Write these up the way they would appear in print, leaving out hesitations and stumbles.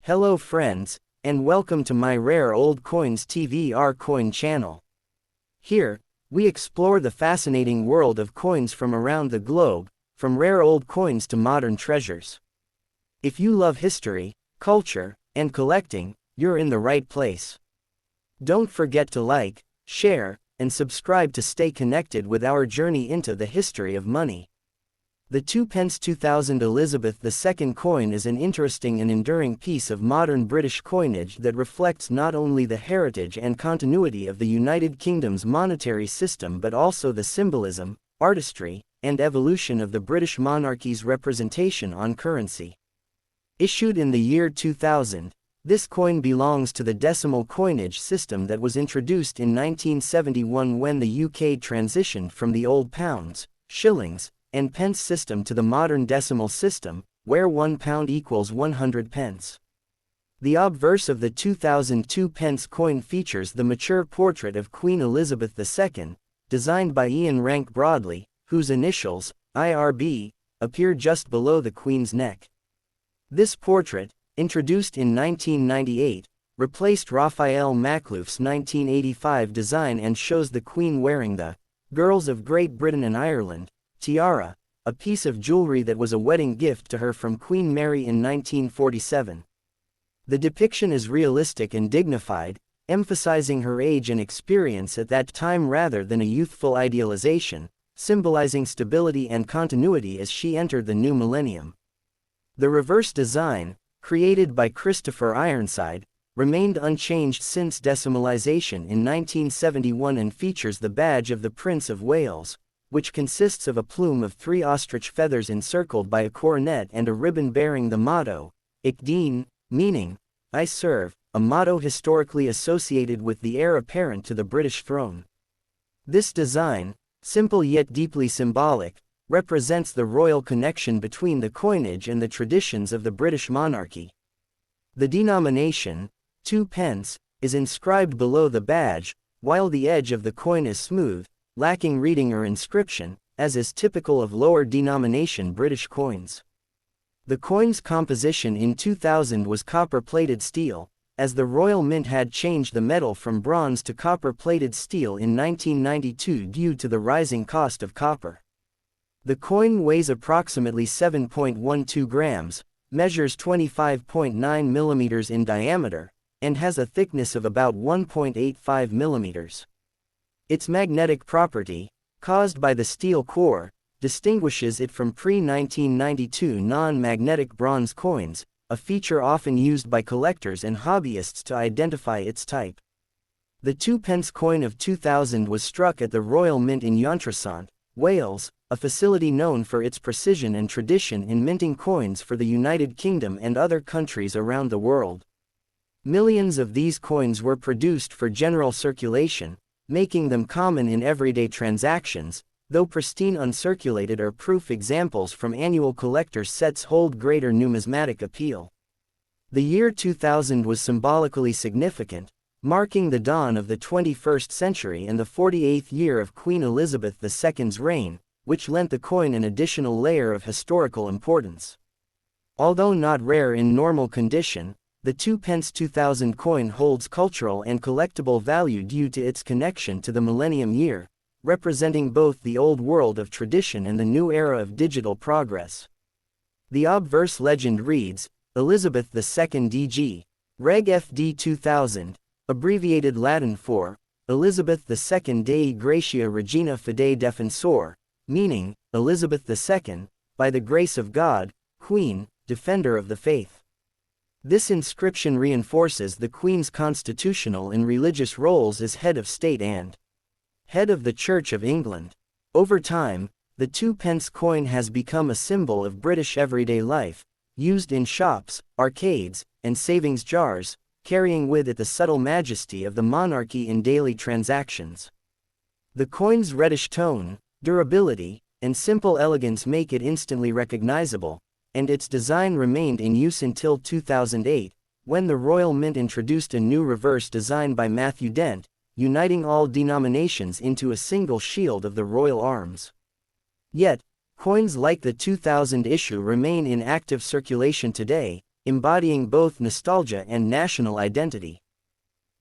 Hello friends, and welcome to my Rare Old Coins TV Coin channel. Here, we explore the fascinating world of coins from around the globe, from rare old coins to modern treasures. If you love history, culture, and collecting, you're in the right place. Don't forget to like, share, and subscribe to stay connected with our journey into the history of money. The 2 pence 2000 Elizabeth II coin is an interesting and enduring piece of modern British coinage that reflects not only the heritage and continuity of the United Kingdom's monetary system but also the symbolism, artistry, and evolution of the British monarchy's representation on currency. Issued in the year 2000, this coin belongs to the decimal coinage system that was introduced in 1971 when the UK transitioned from the old pounds, shillings, and pence system to the modern decimal system, where £1 equals 100 pence. The obverse of the 2002 pence coin features the mature portrait of Queen Elizabeth II, designed by Ian Rank-Broadley, whose initials, IRB, appear just below the Queen's neck. This portrait, introduced in 1998, replaced Raphael Maklouf's 1985 design and shows the Queen wearing the Girls of Great Britain and Ireland tiara, a piece of jewelry that was a wedding gift to her from Queen Mary in 1947. The depiction is realistic and dignified, emphasizing her age and experience at that time rather than a youthful idealization, symbolizing stability and continuity as she entered the new millennium. The reverse design, created by Christopher Ironside, remained unchanged since decimalization in 1971 and features the badge of the Prince of Wales, which consists of a plume of 3 ostrich feathers encircled by a coronet and a ribbon bearing the motto, Dien, meaning, I serve, a motto historically associated with the heir apparent to the British throne. This design, simple yet deeply symbolic, represents the royal connection between the coinage and the traditions of the British monarchy. The denomination, 2 pence, is inscribed below the badge, while the edge of the coin is smooth, lacking reading or inscription, as is typical of lower denomination British coins. The coin's composition in 2000 was copper-plated steel, as the Royal Mint had changed the metal from bronze to copper-plated steel in 1992 due to the rising cost of copper. The coin weighs approximately 7.12 grams, measures 25.9 millimeters in diameter, and has a thickness of about 1.85 millimeters. Its magnetic property, caused by the steel core, distinguishes it from pre-1992 non-magnetic bronze coins, a feature often used by collectors and hobbyists to identify its type. The 2 pence coin of 2000 was struck at the Royal Mint in Llantrisant, Wales, a facility known for its precision and tradition in minting coins for the United Kingdom and other countries around the world. Millions of these coins were produced for general circulation, making them common in everyday transactions, though pristine uncirculated or proof examples from annual collector sets hold greater numismatic appeal. The year 2000 was symbolically significant, marking the dawn of the 21st century and the 48th year of Queen Elizabeth II's reign, which lent the coin an additional layer of historical importance. Although not rare in normal condition, the 2 pence 2000 coin holds cultural and collectible value due to its connection to the Millennium Year, representing both the old world of tradition and the new era of digital progress. The obverse legend reads, Elizabeth II DG, Reg FD 2000, abbreviated Latin for, Elizabeth II Dei Gratia Regina Fidei Defensor, meaning, Elizabeth II, by the grace of God, Queen, Defender of the Faith. This inscription reinforces the Queen's constitutional and religious roles as head of state and head of the Church of England. Over time, the 2 pence coin has become a symbol of British everyday life, used in shops, arcades, and savings jars, carrying with it the subtle majesty of the monarchy in daily transactions. The coin's reddish tone, durability, and simple elegance make it instantly recognizable, and its design remained in use until 2008, when the Royal Mint introduced a new reverse design by Matthew Dent, uniting all denominations into a single shield of the royal arms. Yet, coins like the 2000 issue remain in active circulation today, embodying both nostalgia and national identity.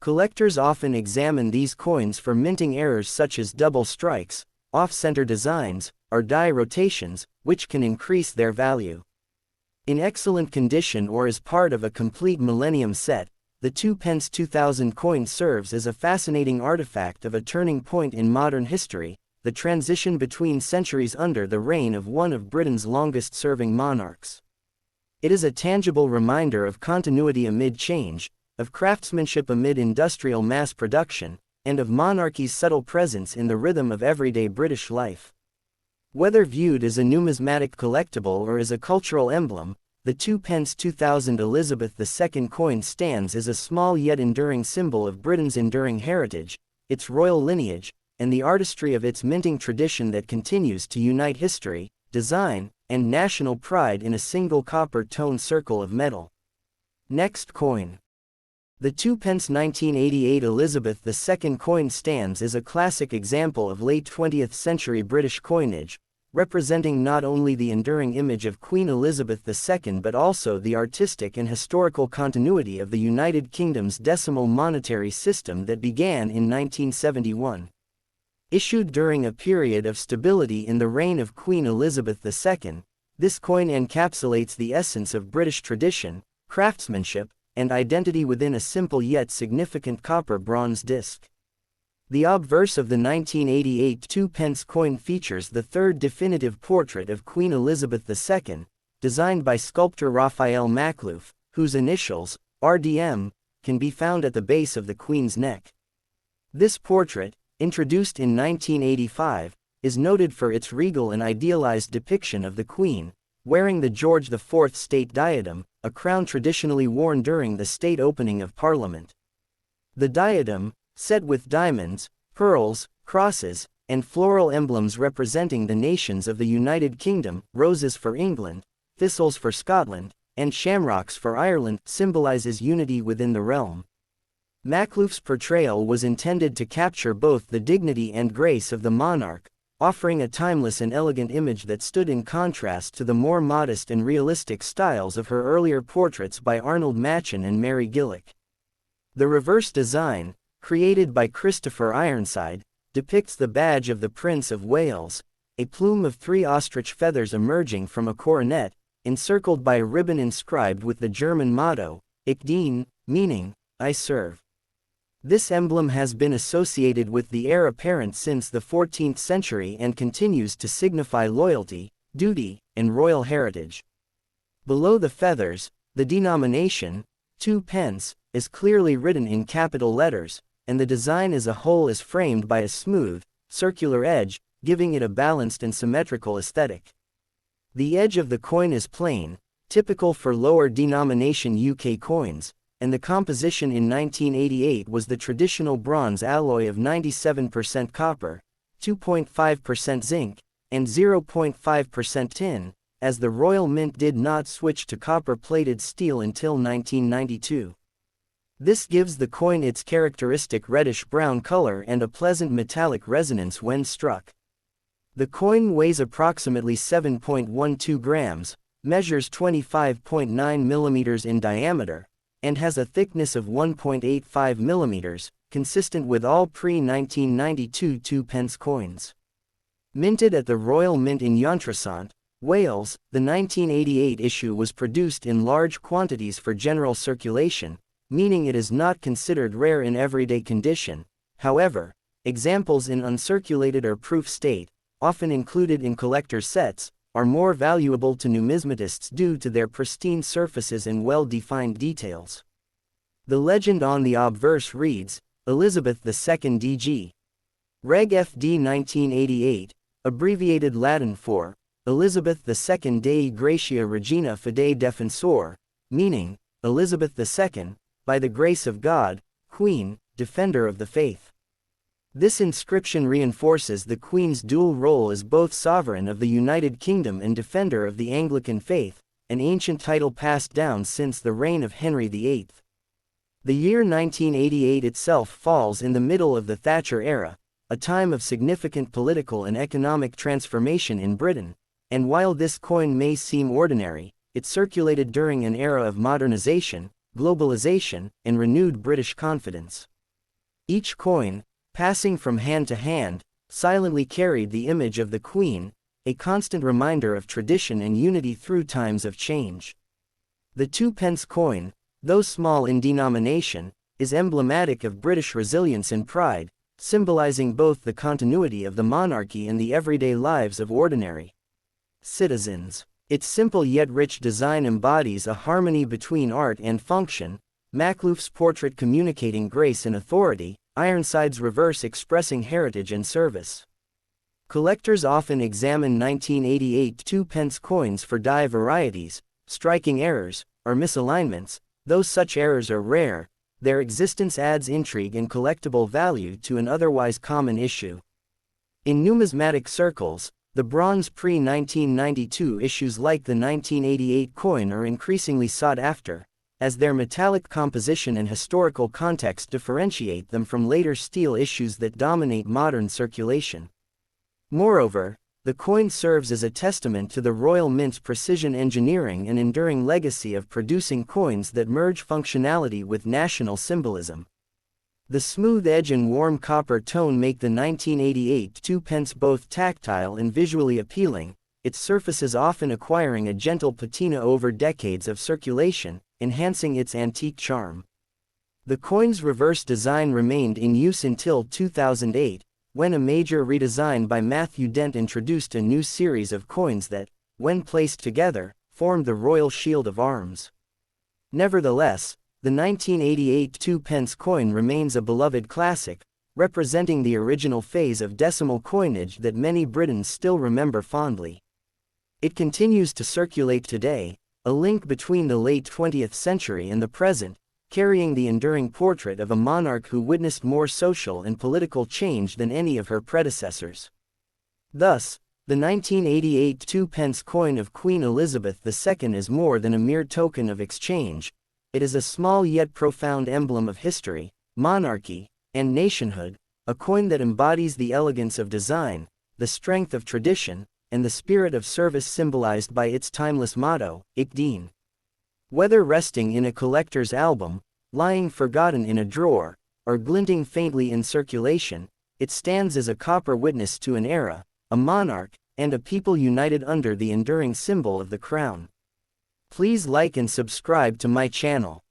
Collectors often examine these coins for minting errors such as double strikes, off-center designs, or die rotations, which can increase their value. In excellent condition or as part of a complete millennium set, the 2p 2000 coin serves as a fascinating artifact of a turning point in modern history, the transition between centuries under the reign of one of Britain's longest-serving monarchs. It is a tangible reminder of continuity amid change, of craftsmanship amid industrial mass production, and of monarchy's subtle presence in the rhythm of everyday British life. Whether viewed as a numismatic collectible or as a cultural emblem, the 2p 2000 Elizabeth II coin stands as a small yet enduring symbol of Britain's enduring heritage, its royal lineage, and the artistry of its minting tradition that continues to unite history, design, and national pride in a single copper-toned circle of metal. Next coin. The 2p 1988 Elizabeth II coin stands as a classic example of late 20th century British coinage, representing not only the enduring image of Queen Elizabeth II but also the artistic and historical continuity of the United Kingdom's decimal monetary system that began in 1971. Issued during a period of stability in the reign of Queen Elizabeth II, this coin encapsulates the essence of British tradition, craftsmanship, and identity within a simple yet significant copper-bronze disc. The obverse of the 1988 2p coin features the third definitive portrait of Queen Elizabeth II, designed by sculptor Raphael Maklouf, whose initials, RDM, can be found at the base of the Queen's neck. This portrait, introduced in 1985, is noted for its regal and idealized depiction of the Queen, wearing the George IV State Diadem, a crown traditionally worn during the state opening of Parliament. The diadem, set with diamonds, pearls, crosses, and floral emblems representing the nations of the United Kingdom, roses for England, thistles for Scotland, and shamrocks for Ireland, symbolizes unity within the realm. Maklouf's portrayal was intended to capture both the dignity and grace of the monarch, offering a timeless and elegant image that stood in contrast to the more modest and realistic styles of her earlier portraits by Arnold Machen and Mary Gillick. The reverse design, created by Christopher Ironside, depicts the badge of the Prince of Wales, a plume of 3 ostrich feathers emerging from a coronet, encircled by a ribbon inscribed with the German motto, Ich diene, meaning, I serve. This emblem has been associated with the heir apparent since the 14th century and continues to signify loyalty, duty, and royal heritage. Below the feathers, the denomination, 2p, is clearly written in capital letters, and the design as a whole is framed by a smooth, circular edge, giving it a balanced and symmetrical aesthetic. The edge of the coin is plain, typical for lower denomination UK coins, and the composition in 1988 was the traditional bronze alloy of 97% copper, 2.5% zinc, and 0.5% tin, as the Royal Mint did not switch to copper-plated steel until 1992. This gives the coin its characteristic reddish-brown color and a pleasant metallic resonance when struck. The coin weighs approximately 7.12 grams, measures 25.9 millimeters in diameter, and has a thickness of 1.85 millimeters, consistent with all pre-1992 2p coins. Minted at the Royal Mint in Llantrisant, Wales, the 1988 issue was produced in large quantities for general circulation, meaning it is not considered rare in everyday condition. However, examples in uncirculated or proof state, often included in collector sets, are more valuable to numismatists due to their pristine surfaces and well-defined details. The legend on the obverse reads, Elizabeth II DG. Reg FD 1988, abbreviated Latin for, Elizabeth II Dei Gratia Regina Fidei Defensor, meaning, Elizabeth II, by the grace of God, Queen, Defender of the Faith. This inscription reinforces the Queen's dual role as both sovereign of the United Kingdom and defender of the Anglican faith, an ancient title passed down since the reign of Henry VIII. The year 1988 itself falls in the middle of the Thatcher era, a time of significant political and economic transformation in Britain, and while this coin may seem ordinary, it circulated during an era of modernization, globalization, and renewed British confidence. Each coin, passing from hand to hand, silently carried the image of the Queen, a constant reminder of tradition and unity through times of change. The 2p coin, though small in denomination, is emblematic of British resilience and pride, symbolizing both the continuity of the monarchy and the everyday lives of ordinary citizens. Its simple yet rich design embodies a harmony between art and function, Maklouf's portrait communicating grace and authority, Ironside's reverse expressing heritage and service. Collectors often examine 1988 2p coins for die varieties, striking errors, or misalignments. Though such errors are rare, their existence adds intrigue and collectible value to an otherwise common issue. In numismatic circles, the bronze pre-1992 issues like the 1988 coin are increasingly sought after, as their metallic composition and historical context differentiate them from later steel issues that dominate modern circulation. Moreover, the coin serves as a testament to the Royal Mint's precision engineering and enduring legacy of producing coins that merge functionality with national symbolism. The smooth edge and warm copper tone make the 1988 2p both tactile and visually appealing, its surfaces often acquiring a gentle patina over decades of circulation, enhancing its antique charm. The coin's reverse design remained in use until 2008, when a major redesign by Matthew Dent introduced a new series of coins that, when placed together, formed the Royal Shield of Arms. Nevertheless, the 1988 2p coin remains a beloved classic, representing the original phase of decimal coinage that many Britons still remember fondly. It continues to circulate today, a link between the late 20th century and the present, carrying the enduring portrait of a monarch who witnessed more social and political change than any of her predecessors. Thus, the 1988 2p coin of Queen Elizabeth II is more than a mere token of exchange. It is a small yet profound emblem of history, monarchy, and nationhood, a coin that embodies the elegance of design, the strength of tradition, and the spirit of service symbolized by its timeless motto, Dien. Whether resting in a collector's album, lying forgotten in a drawer, or glinting faintly in circulation, it stands as a copper witness to an era, a monarch, and a people united under the enduring symbol of the crown. Please like and subscribe to my channel.